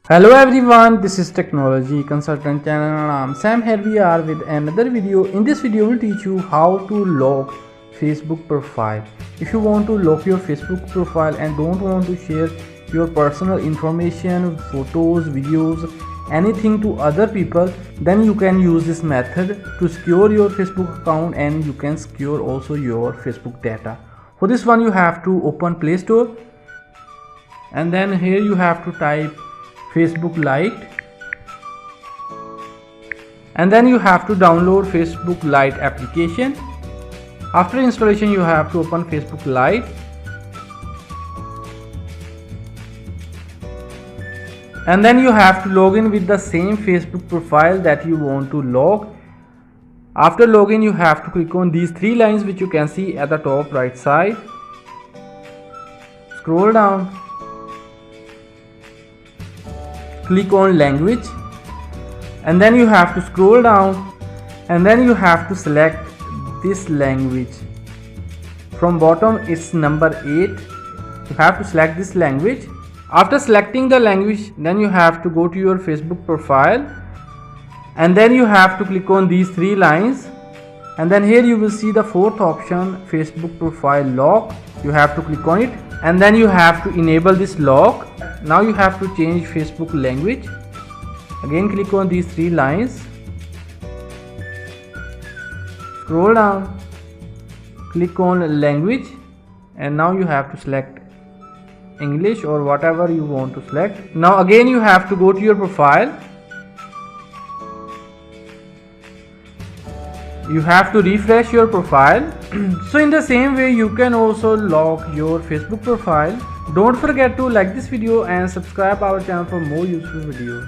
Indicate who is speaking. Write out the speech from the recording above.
Speaker 1: Hello everyone, this is Technology Consultant channel and I'm Sam. Here we are with another video. In this video we'll teach you how to lock Facebook profile. If you want to lock your Facebook profile and don't want to share your personal information, photos, videos, anything to other people, then you can use this method to secure your Facebook account and you can secure also your Facebook data. For this one you have to open Play Store and then here you have to type Facebook Lite and then you have to download Facebook Lite application. After installation you have to open Facebook Lite and then you have to log in with the same Facebook profile that you want to log. After login you have to click on these three lines which you can see at the top right side. Scroll down, click on language and then you have to scroll down and then you have to select this language. From bottom it's number 8. You have to select this language. After selecting the language then you have to go to your Facebook profile and then you have to click on these three lines and then here you will see the fourth option, Facebook profile lock. You have to click on it and then you have to enable this lock. Now you have to change Facebook language. Again click on these three lines, scroll down, click on language and now you have to select English or whatever you want to select. Now again you have to go to your profile. You have to refresh your profile. So in the same way you can also lock your Facebook profile. Don't forget to like this video and subscribe our channel for more useful videos.